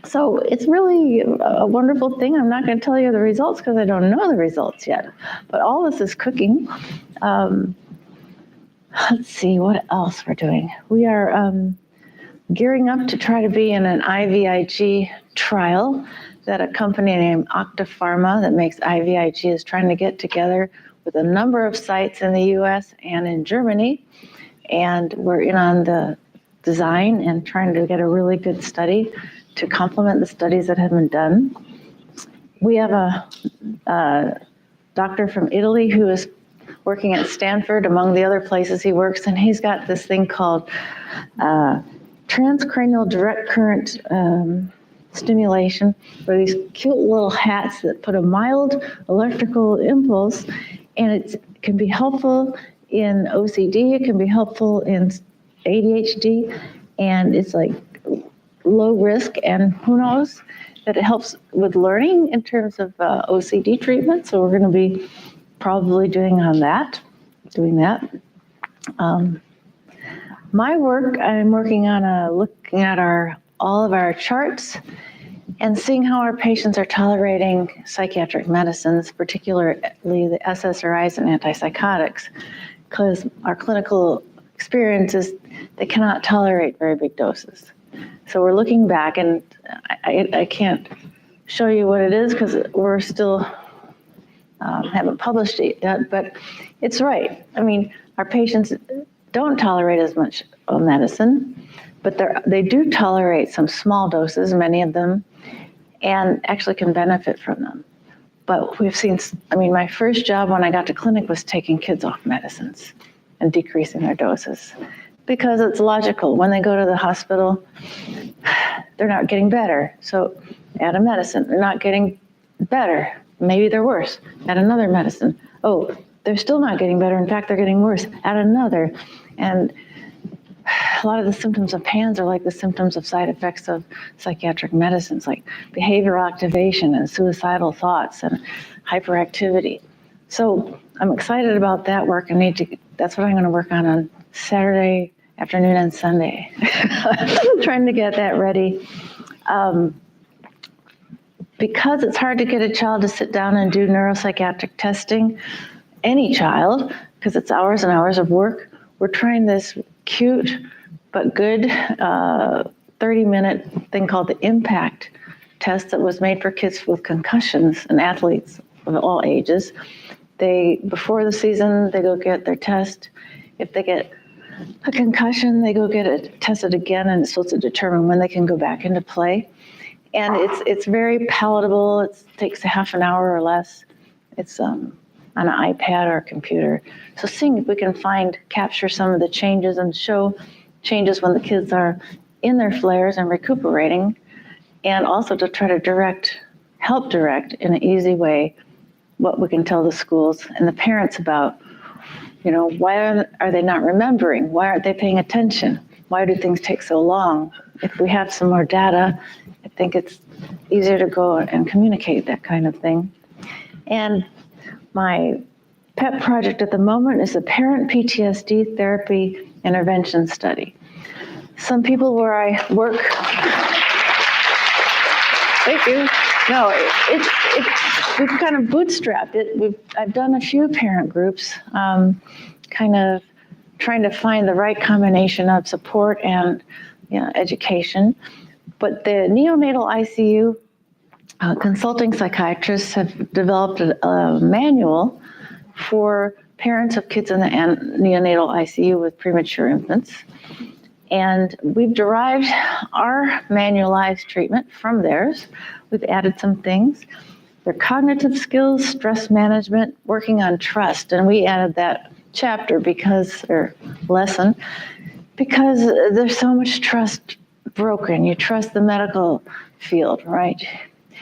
So it's really a wonderful thing. I'm not going to tell you the results because I don't know the results yet, but all this is cooking. Let's see what else we're doing. We are gearing up to try to be in an IVIG trial that a company named Octapharma that makes IVIG is trying to get together with a number of sites in the US and in Germany. And we're in on the design and trying to get a really good study to complement the studies that have been done. We have a doctor from Italy who is working at Stanford, among the other places he works, and he's got this thing called transcranial direct current stimulation, where these cute little hats that put a mild electrical impulse, and it can be helpful in OCD, it can be helpful in ADHD, and it's like low risk, and who knows that it helps with learning in terms of OCD treatment. So we're going to be probably doing that. My work, I'm working on looking at all of our charts and seeing how our patients are tolerating psychiatric medicines, particularly the SSRIs and antipsychotics, because our clinical experience is they cannot tolerate very big doses. So we're looking back, and I can't show you what it is because we're still haven't published it yet, but it's right. I mean, our patients don't tolerate as much medicine, but they do tolerate some small doses, many of them, and actually can benefit from them. But we've seen, I mean, my first job when I got to clinic was taking kids off medicines and decreasing their doses because it's logical. When they go to the hospital, they're not getting better. So add a medicine. They're not getting better. Maybe they're worse. Add another medicine. Oh, they're still not getting better. In fact, they're getting worse. Add another. And a lot of the symptoms of PANS are like the symptoms of side effects of psychiatric medicines, like behavioral activation and suicidal thoughts and hyperactivity. So I'm excited about that work. That's what I'm going to work on Saturday afternoon and Sunday. Trying to get that ready. Because it's hard to get a child to sit down and do neuropsychiatric testing, any child, because it's hours and hours of work, we're trying this cute but good 30-minute thing called the IMPACT test that was made for kids with concussions and athletes of all ages. Before the season, they go get their test. If they get a concussion, they go get it tested again, and it's supposed to determine when they can go back into play. And it's very palatable. It takes a half an hour or less. It's on an iPad or a computer. So seeing if we can capture some of the changes and show changes when the kids are in their flares and recuperating, and also to try to help direct in an easy way what we can tell the schools and the parents about, why are they not remembering? Why aren't they paying attention? Why do things take so long? If we have some more data, I think it's easier to go and communicate that kind of thing. And my pet project at the moment is a parent PTSD therapy intervention study. Some people where I work, thank you. No, we've kind of bootstrapped it. I've done a few parent groups, kind of trying to find the right combination of support and education. But the neonatal ICU consulting psychiatrists have developed a manual for parents of kids in the neonatal ICU with premature infants. And we've derived our manualized treatment from theirs. We've added some things. Their cognitive skills, stress management, working on trust. And we added that chapter or lesson, because there's so much trust broken. You trust the medical field, right?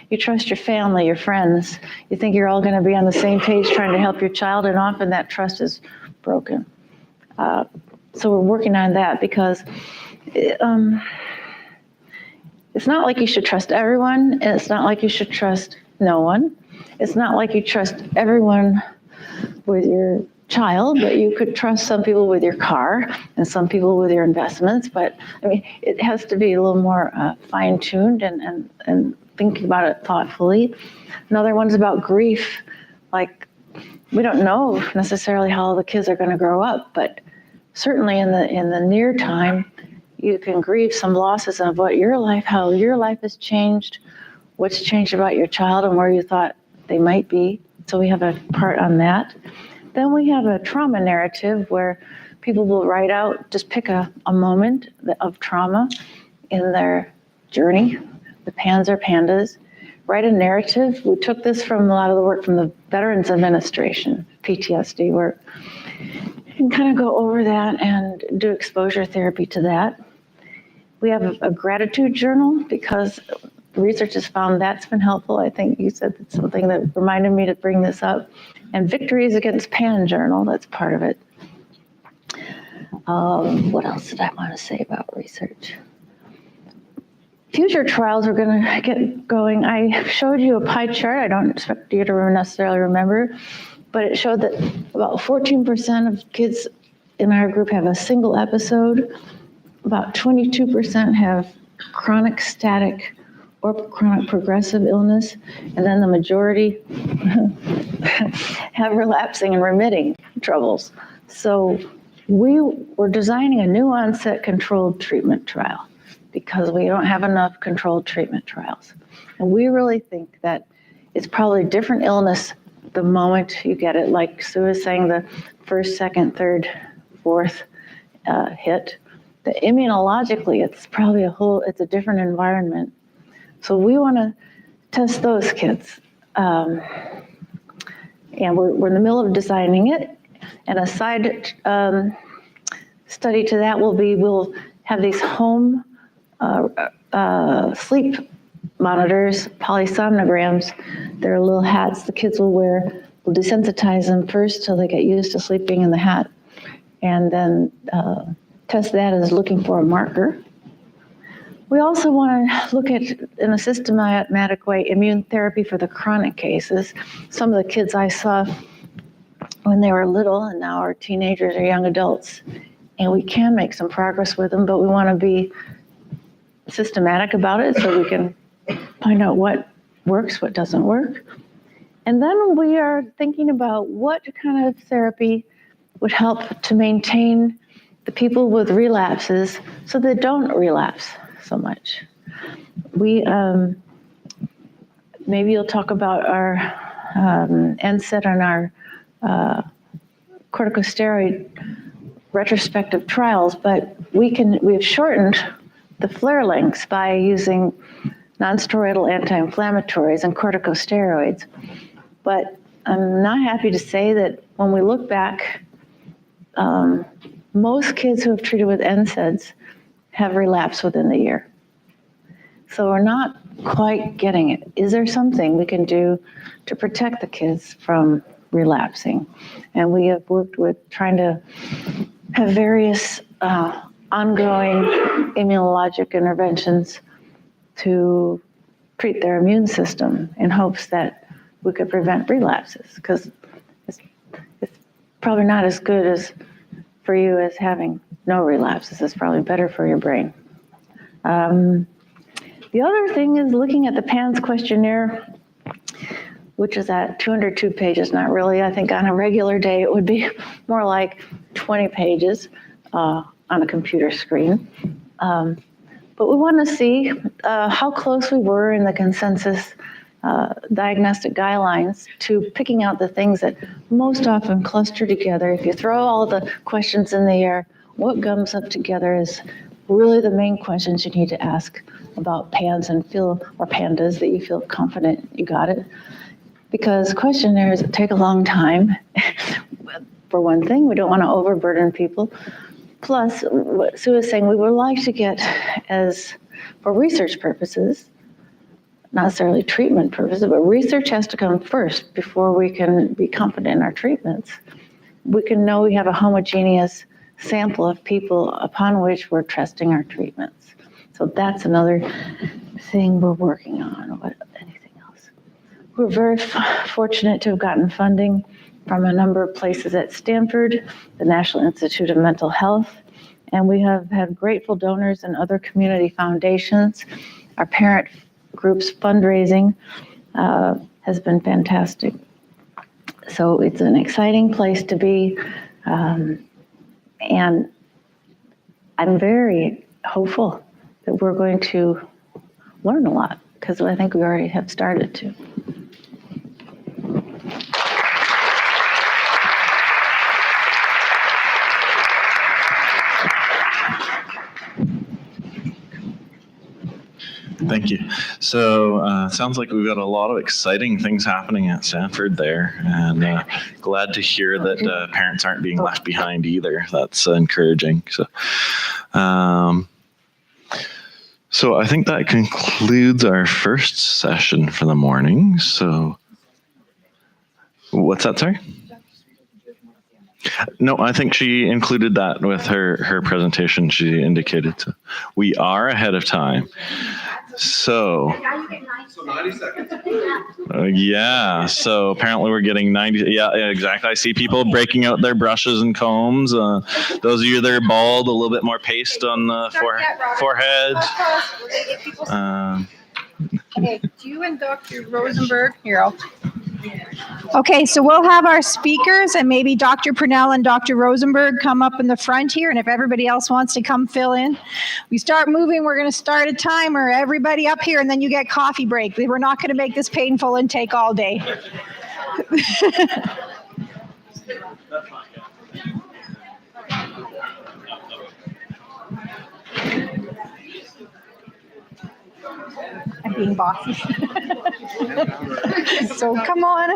You trust your family, your friends. You think you're all going to be on the same page trying to help your child, and often that trust is broken. So we're working on that because it's not like you should trust everyone, and it's not like you should trust no one. It's not like you trust everyone with your child, but you could trust some people with your car and some people with your investments. But I mean, it has to be a little more fine-tuned and thinking about it thoughtfully. Another one's about grief. Like, we don't know necessarily how the kids are going to grow up, but certainly in the near time, you can grieve some losses of how your life has changed, what's changed about your child and where you thought they might be. So we have a part on that. Then we have a trauma narrative where people will write out, just pick a moment of trauma in their journey, the PANS or PANDAS, write a narrative. We took this from a lot of the work from the Veterans Administration, PTSD work, and kind of go over that and do exposure therapy to that. We have a gratitude journal because research has found that's been helpful. I think you said that's something that reminded me to bring this up. And Victories Against PAN journal, that's part of it. What else did I want to say about research? future trials are going to get going. I showed you a pie chart. I don't expect you to necessarily remember, but it showed that about 14% of kids in our group have a single episode. About 22% have chronic static or chronic progressive illness, and then the majority have relapsing and remitting troubles. So we were designing a new onset controlled treatment trial because we don't have enough controlled treatment trials. And we really think that it's probably a different illness the moment you get it, like Sue was saying, the first, second, third, fourth hit. The immunologically, it's probably it's a different environment. So we want to test those kids. And we're in the middle of designing it. And a side study to that we'll have these home sleep monitors, polysomnograms. They're little hats the kids will wear. We'll desensitize them first till they get used to sleeping in the hat. And then test that as looking for a marker. We also want to look at, in a systematic way, immune therapy for the chronic cases. Some of the kids I saw when they were little and now are teenagers or young adults, and we can make some progress with them, but we want to be systematic about it so we can find out what works, what doesn't work. And then we are thinking about what kind of therapy would help to maintain the people with relapses so they don't relapse so much. We, maybe you'll talk about our NSAID on our corticosteroid retrospective trials, but we have shortened the flare lengths by using nonsteroidal anti-inflammatories and corticosteroids. But I'm not happy to say that when we look back, most kids who have treated with NSAIDs have relapsed within the year. So we're not quite getting it. Is there something we can do to protect the kids from relapsing? And we have worked with trying to have various ongoing immunologic interventions to treat their immune system in hopes that we could prevent relapses, because it's probably not as good as for you as having no relapses. It's probably better for your brain. The other thing is looking at the PANSS questionnaire, which is at 202 pages. Not really. I think on a regular day it would be more like 20 pages on a computer screen. But we want to see how close we were in the consensus diagnostic guidelines to picking out the things that most often cluster together. If you throw all the questions in the air, what gums up together is really the main questions you need to ask about PANS and pandas that you feel confident you got it. Because questionnaires take a long time. For one thing, we don't want to overburden people. Plus, what Sue is saying, we would like to get, as for research purposes, not necessarily treatment purposes, but research has to come first before we can be confident in our treatments. We can know we have a homogeneous sample of people upon which we're testing our treatments. So that's another thing we're working on. What, anything else? We're very fortunate to have gotten funding from a number of places at Stanford, the National Institute of Mental Health, and we have had grateful donors and other community foundations. Our parent group's fundraising has been fantastic. So it's an exciting place to be, and I'm very hopeful that we're going to learn a lot, because I think we already have started to. Thank you. So sounds like we've got a lot of exciting things happening at Stanford there, and glad to hear that parents aren't being left behind either. That's encouraging. So I think that concludes our first session for the morning. So what's that, sorry? No, I think she included that with her presentation. She indicated we are ahead of time. So, So 90 seconds. yeah, so apparently we're getting 90. Yeah, exactly. I see people breaking out their brushes and combs. Those of you that are bald, a little bit more paste on the forehead. Okay, you and Dr. Rosenberg, here. Okay, so we'll have our speakers and maybe Dr. Purnell and Dr. Rosenberg come up in the front here, and if everybody else wants to come fill in. We start moving, we're going to start a timer. Everybody up here, and then you get coffee break. We're not going to make this painful and take all day. I'm being bossy. So come on.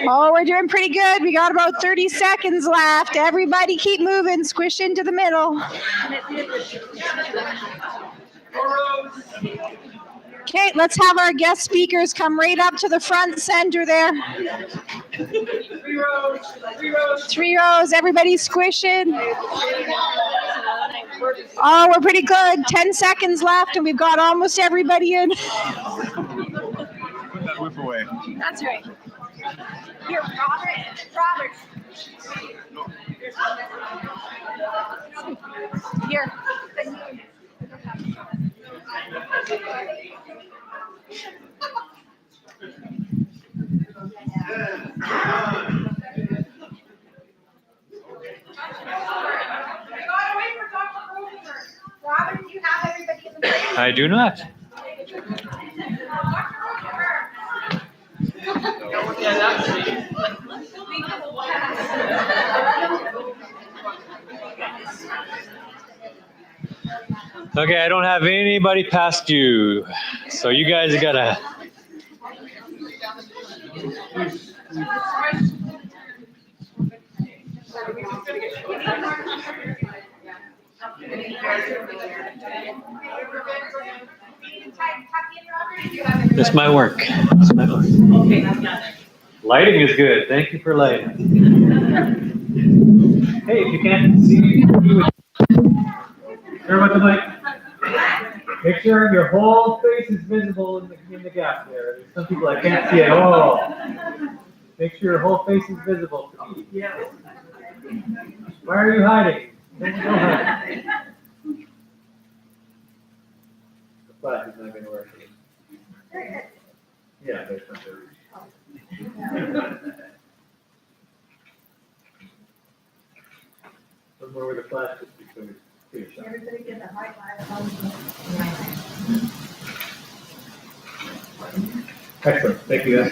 Oh, we're doing pretty good. We got about 30 seconds left. Everybody keep moving. Squish into the middle. Okay, let's have our guest speakers come right up to the front center there. 3 rows. 3 rows. Everybody squishing. Oh, we're pretty good. 10 seconds left, and we've got almost everybody in. Put that whip away. That's right. Here, Robert. Here. Robert, do you have everybody in the frame? I do not. Okay, I don't have anybody past you, so you guys gotta. This might work. This might work. Lighting is good. Thank you for lighting. Hey, if you can't see, turn with the mic. Make sure your whole face is visible in the gap there. There's some people I can't see at all. Make sure your whole face is visible. Why are you hiding? Don't hide. The flash is not going to work. Yeah, there's something. Somewhere where the flash is between. Everybody get the high five. Excellent. Thank you, guys.